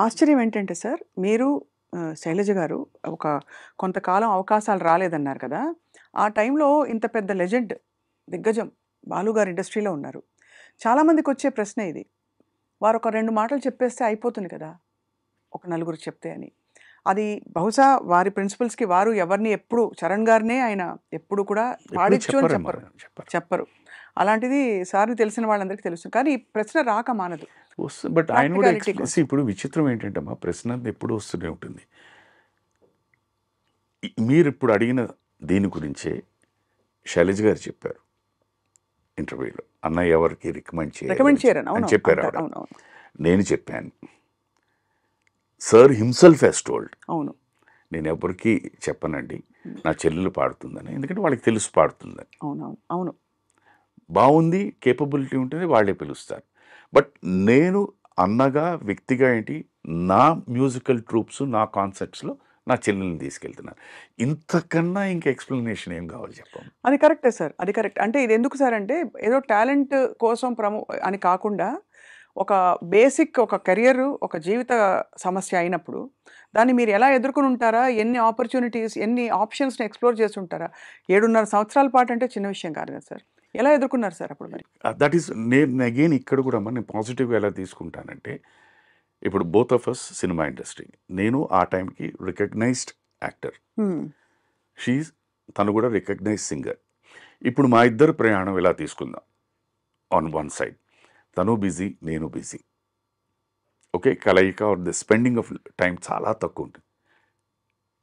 ఆశ్చర్యం ఏంటంటే సార్, మీరు శైలజ గారు ఒక కొంతకాలం అవకాశాలు రాలేదన్నారు కదా! ఆ టైంలో ఇంత పెద్ద లెజెండ్, దిగ్గజం బాలు గారు ఇండస్ట్రీలో ఉన్నారు. చాలామందికొచ్చే ప్రశ్నే ఇది. వారొక 2 మాటలు చెప్పేస్తే అయిపోతుంది కదా! ఒక నలుగురికి చెప్తే అని. అది బహుశా వారి ప్రిన్సిపల్స్‌కి వారు ఎవరిని ఎప్పుడు చరణ్ గారినే ఆయన ఎప్పుడు కూడా ఎప్పుడు పాడిచ్చు అని చెప్పరమ్మా, చెప్పరు. చెప్పరు. చెప్పరు. అలాంటిది సార్‌ని తెలిసిన వాళ్ళందరికీ తెలుసు. కానీ ఈ ప్రశ్న రాక మానదు. వస్తుంది. బట్ ఆయన కూడా ప్రాక్టికాలిటీ కోసం. ఇప్పుడు విచిత్రం ఏంటంటే అమ్మా, ప్రశ్న ఎప్పుడు వస్తూనే ఉంటుంది. మీరు ఇప్పుడు అడిగిన దీని గురించే శైలజ గారు చెప్పారు ఇంటర్వ్యూలో. అన్నయ్య ఎవరికి రికమెండ్ రికమెండ్ చేయరని. అని అవును. చెప్పారు అంటారు. ఆవిడ. అవునవును. నేను చెప్పాను, సార్ హిమ్సెల్ఫ్ హెస్ టోల్డ్, అవును. నేను ఎవరికి చెప్పనండి నా చెల్లెలు పాడుతుందని, ఎందుకంటే వాళ్ళకి తెలుసు పాడుతుందని. అవునవును. అవును. బాగుంది, కేపబిలిటీ ఉంటుంది, వాళ్ళే పిలుస్తారు. బట్ నేను అన్నగా వ్యక్తిగా ఏంటి, నా మ్యూజికల్ ట్రూప్స్, నా కాన్సర్ట్స్లో నా చెల్లెల్ని తీసుకెళ్తున్నాను. ఇంతకన్నా ఇంకా ఎక్స్ప్లెనేషన్ ఏం కావాలి చెప్పండి. అది కరెక్టే సార్. అది కరెక్ట్. అంటే ఇది ఎందుకు సార్ అంటే ఏదో టాలెంట్ కోసం అని కాకుండా ఒక బేసిక్ ఒక కెరియర్, ఒక జీవిత సమస్య అయినప్పుడు దాన్ని మీరు ఎలా ఎదుర్కొని ఉంటారా? ఎన్ని ఆపర్చునిటీస్, ఎన్ని ఆప్షన్స్‌ని ఎక్స్‌ప్లోర్ చేసి ఉంటారా? 7.5 సంవత్సరాల పాటు అంటే చిన్న విషయం కాదు కదా సార్. ఎలా ఎదుర్కొన్నారు సార్ అప్పుడు మరి? దట్ ఈస్, నేను అగైన్ ఇక్కడ కూడా నేను పాజిటివ్గా ఎలా తీసుకుంటానంటే, ఇప్పుడు both of us cinema industry, నేను ఆ టైంకి రికగ్నైజ్డ్ యాక్టర్, తను కూడా రికగ్నైజ్డ్ సింగర్. ఇప్పుడు మా ఇద్దరు ప్రయాణం ఎలా తీసుకుందాం, ఆన్ వన్ సైడ్ తను బిజీ, నేను బిజీ, ఓకే, కలయిక are the spending of time చాలా తక్కువ ఉంటుంది.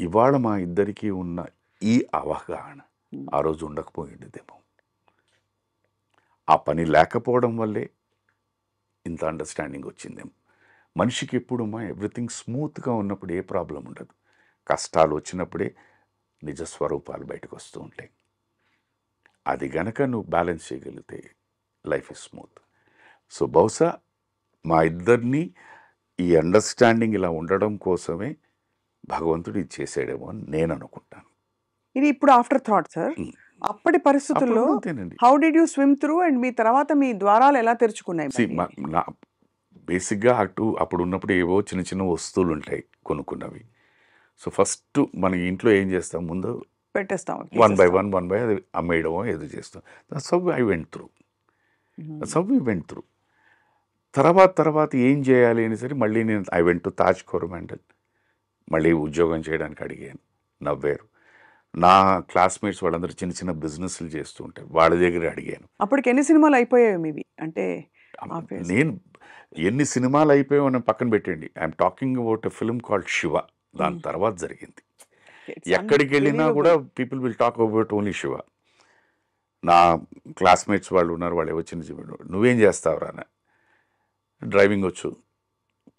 ఇవాళ మా ఇద్దరికి ఉన్న ఈ అవగాహన ఆ రోజు ఉండకపోయిండేదేమో. ఆ పని లేకపోవడం వల్లే ఇంత అండర్స్టాండింగ్ వచ్చిందేమో. మనిషికి ఎప్పుడు ఎవ్రీథింగ్ స్మూత్గా ఉన్నప్పుడు ఏ ప్రాబ్లం ఉండదు. కష్టాలు వచ్చినప్పుడే నిజ స్వరూపాలు బయటకు వస్తూ ఉంటాయి. అది గనక నువ్వు బ్యాలెన్స్ చేయగలిగితే లైఫ్ ఇస్ స్మూత్. సో బహుశా మా ఇద్దరిని ఈ అండర్స్టాండింగ్ ఇలా ఉండడం కోసమే భగవంతుడు ఇది చేసాడేమో అని నేను అనుకుంటాను. ఇది ఇప్పుడు ఆఫ్టర్ థాట్ సార్. అప్పటి పరిస్థితుల్లో అప్పుడు అంతేనండి. How did you swim through and మీ తర్వాత మీ ద్వారాలు ఎలా తెరుచుకున్నాయి See, మరి? నా బేసిక్గా అప్పుడు ఉన్నప్పుడు ఏవో చిన్న చిన్న వస్తువులు ఉంటాయి కొనుక్కున్నవి. సో ఫస్ట్ మన ఇంట్లో ఏం చేస్తాం, ముందు పెట్టేస్తాం. వన్ బై వన్ అది అమ్మేయడమో ఏదో చేస్తాం. That's how I went through. That's how we went through. తర్వాత ఏం చేయాలి అని సరే మళ్ళీ నేను I went to Taj Coromandel. మళ్ళీ ఉద్యోగం చేయడానికి అడిగాను, నవ్వారు. నా క్లాస్మేట్స్ వాళ్ళందరూ చిన్న చిన్న బిజినెస్లు చేస్తూ ఉంటారు, వాళ్ళ దగ్గర అడిగాను. అప్పటికి ఎన్ని సినిమాలు అయిపోయాయి మీవి? అంటే నేను ఎన్ని సినిమాలు అయిపోయావు అని పక్కన పెట్టండి, I'm talking about a film called Shiva. దాని తర్వాత జరిగింది. ఎక్కడికి వెళ్ళినా కూడా people will talk about only Shiva. నా క్లాస్మేట్స్ వాళ్ళు ఉన్నారు, వాళ్ళు వచ్చిన నువ్వేం చేస్తావురా అని. డ్రైవింగ్ వచ్చు,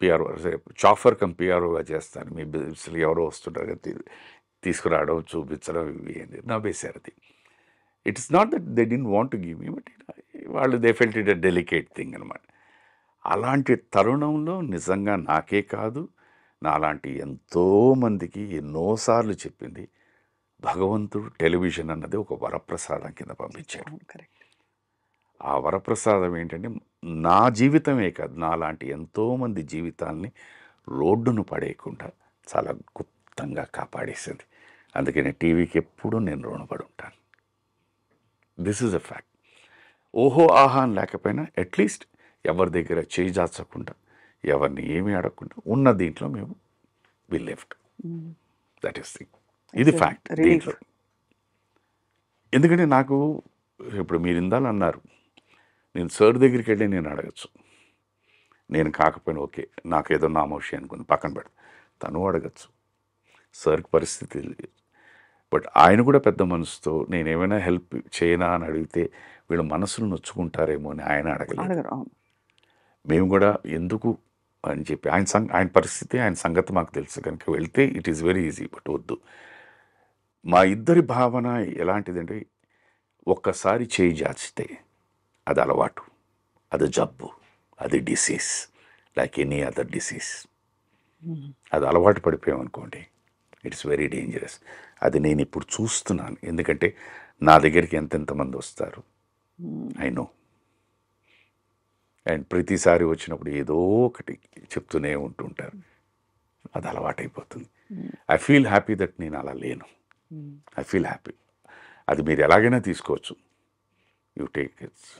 పిఆర్ఓ చాఫర్ కమ్ పిఆర్ఓగా చేస్తాను, మీ బిజినెస్లు ఎవరో వస్తుంటారు కదా తీసుకురావడం చూపించడం ఇవి అని నవ్వేశారు. అది it is not that they didn't want to give me, but వాళ్ళు they felt it a delicate thing అనమాట. అలాంటి తరుణంలో నిజంగా నాకే కాదు, నాలాంటి ఎంతోమందికి ఎన్నోసార్లు చెప్పింది, భగవంతుడు టెలివిజన్ అన్నది ఒక వరప్రసాదం కింద పంపించాడు. ఆ వరప్రసాదం ఏంటంటే నా జీవితమే కాదు, నాలాంటి ఎంతోమంది జీవితాల్ని రోడ్డును పడేయకుండా చాలా గుప్తంగా కాపాడేసింది. అందుకని టీవీకి ఎప్పుడూ నేను రుణపడి ఉంటాను. This is a fact. ఓహో ఆహా అని లేకపోయినా అట్లీస్ట్ ఎవరి దగ్గర చేయి జాచకుండా, ఎవరిని ఏమీ అడగకుండా ఉన్న దీంట్లో మేము వి లెఫ్ట్. That is thing. ఇది ఫ్యాక్ట్ దీంట్లో. ఎందుకంటే నాకు ఇప్పుడు మీరు ఇందాలు అన్నారు, నేను సార్ దగ్గరికి వెళ్ళి నేను అడగచ్చు, నేను కాకపోయినా ఓకే నాకేదో నామోషి అనుకుని పక్కన పెడతా, తను అడగచ్చు. సార్కి పరిస్థితి తెలియదు, బట్ ఆయన కూడా పెద్ద మనసుతో నేను ఏమైనా హెల్ప్ చేయనా అని అడిగితే వీళ్ళు మనసులు నొచ్చుకుంటారేమో అని ఆయన అడగలేదు. మేము కూడా ఎందుకు అని చెప్పి ఆయన పరిస్థితి, ఆయన సంగతి మాకు తెలుసు కనుక వెళ్తే it is very easy. But వద్దు. మా ఇద్దరి భావన ఎలాంటిదంటే, ఒక్కసారి చేయి జాచితే అది అలవాటు, అది జబ్బు, అది disease, like any other disease. అది అలవాటు పడిపోయామనుకోండి, ఇట్స్ వెరీ డేంజరస్. అది నేను ఇప్పుడు చూస్తున్నాను. ఎందుకంటే నా దగ్గరికి ఎంతెంతమంది వస్తారు, ఐ నో. అండ్ ప్రతిసారి వచ్చినప్పుడు ఏదో ఒకటి చెప్తూనే ఉంటుంటారు. అది అలవాటైపోతుంది. ఐ ఫీల్ హ్యాపీ దట్ నేను అలా లేను. I feel happy. అది మీరు ఎలాగైనా తీసుకోవచ్చు. You take its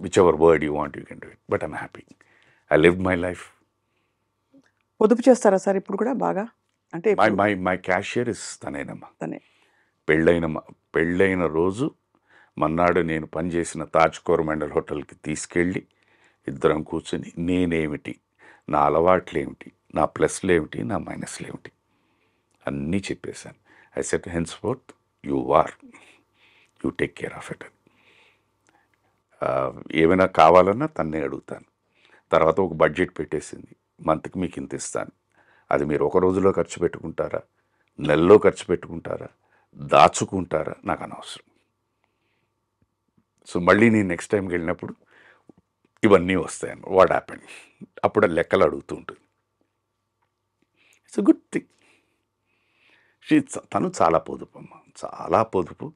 which ever word you want you can do it, but I'm happy. I live my life. పొదుపు చేస్తారా సార్ ఇప్పుడు కూడా బాగా? అంటే మై ఇప్పుడు మై మై క్యాషియర్ ఇస్ తనేనమ్మా. తనే. పెళ్ళైన రోజు మన్నాడు నేను పనిచేసిన తాజ్ కోరమండల్ హోటల్కి తీసుకెళ్ళి ఇద్దరం కూర్చొని నేనేమిటి, నా అలవాట్లు ఏమిటి, నా ప్లస్లు ఏమిటి, నా మైనస్లు ఏమిటి అన్నీ చెప్పేశాను. I set hence fourth you take care of it. ఏమైనా కావాలన్నా తన్నే అడుగుతాను. తర్వాత ఒక బడ్జెట్ పెట్టేసింది, మంత్కి మీకు ఇంత ఇస్తాను. అది మీరు ఒక రోజులో ఖర్చు పెట్టుకుంటారా, నెలలో ఖర్చు పెట్టుకుంటారా, దాచుకుంటారా, నాకు అనవసరం. సో మళ్ళీ నేను నెక్స్ట్ టైంకి వెళ్ళినప్పుడు ఇవన్నీ వస్తాయని వాట్ హ్యాపెండ్, అప్పుడు ఆ లెక్కలు అడుగుతూ ఉంటుంది. It's good thing. తను చాలా పొదుపు అమ్మ, చాలా పొదుపు.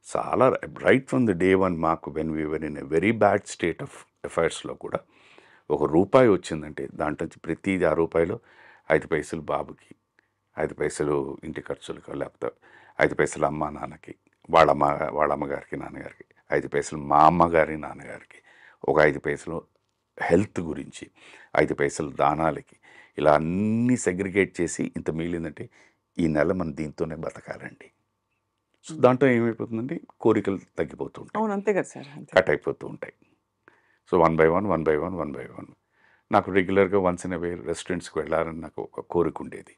చాలా right from the day one. మాకు when we were in a very bad state of అఫైర్స్లో కూడా ₹1 వచ్చిందంటే దాంట్లో నుంచి ప్రతి ₹6 5 పైసలు బాబుకి, 5 పైసలు ఇంటి ఖర్చులకు, లేకపోతే 5 పైసలు అమ్మ నాన్నకి, వాళ్ళ అమ్మగారికి నాన్నగారికి, 5 పైసలు మా అమ్మగారి నాన్నగారికి, ఒక 5 పైసలు హెల్త్ గురించి, 5 పైసలు దానాలకి, ఇలా అన్నీ సెగ్రిగేట్ చేసి ఇంత మిగిలిందంటే ఈ నెల మనం దీంతోనే బతకాలండి. సో దాంట్లో ఏమైపోతుందంటే కోరికలు తగ్గిపోతూ ఉంటాయి, అవును, అంతే కదా సార్, అంతే. కట్ అయిపోతూ ఉంటాయి. సో 1 by 1 నాకు రెగ్యులర్గా వన్స్ ఇన్ అవే రెస్టారెంట్స్కి వెళ్ళాలని నాకు ఒక కోరిక ఉండేది.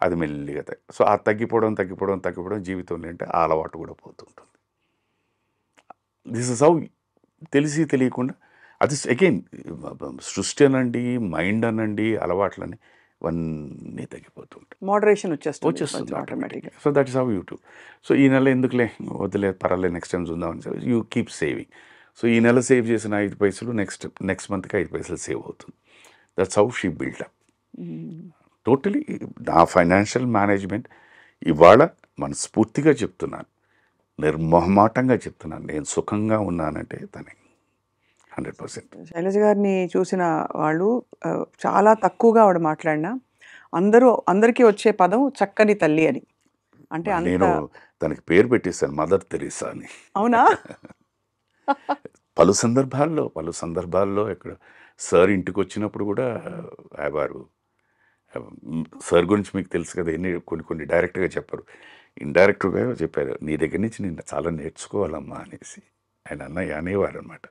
అది మెల్లిగా సో ఆ తగ్గిపోవడం జీవితంలో అంటే ఆ అలవాటు కూడా పోతుంటుంది. దిస్ ఇస్ హౌ తెలిసి తెలియకుండా అది అగైన్ సృష్టి అనండి, మైండ్ అనండి, అలవాట్లని ఇవన్నీ తగ్గిపోతూ ఉంటాయి, మోడరేషన్ వచ్చేస్తుంది వచ్చేస్తుంది ఆటోమేటిక్గా. ఆటోమేటిక్గా. So that is how you to. So ఈ నెల ఎందుకులే, వద్దులే, పర్వాలేదు, నెక్స్ట్ టైం చూద్దామని యూ కీప్ సేవింగ్. సో ఈ నెల సేవ్ చేసిన 5 పైసలు నెక్స్ట్ మంత్కి 5 పైసలు సేవ్ అవుతుంది. That's how she build up. Totally నా ఫైనాన్షియల్ మేనేజ్మెంట్ ఇవాళ మనస్ఫూర్తిగా చెప్తున్నాను, నిర్మోహమాటంగా చెప్తున్నాను, నేను సుఖంగా ఉన్నానంటే తనే 100%. శైలజ గారిని చూసిన వాళ్ళు చాలా తక్కువగా ఆవిడ మాట్లాడినా అందరికీ వచ్చే పదం చక్కని తల్లి అని. అంటే నేను అంత తనకి పేరు పెట్టేశాను, మదర్ తెరీసా అని. అవునా? పలు సందర్భాల్లో ఇక్కడ సార్ ఇంటికి వచ్చినప్పుడు కూడా వారు సార్ గురించి మీకు తెలుసు కదా, కొన్ని డైరెక్ట్గా చెప్పారు, ఇండైరెక్ట్గా చెప్పారు, నీ దగ్గర నుంచి నేను చాలా నేర్చుకోవాలమ్మా అనేసి ఆయన అనేవారు అనమాట.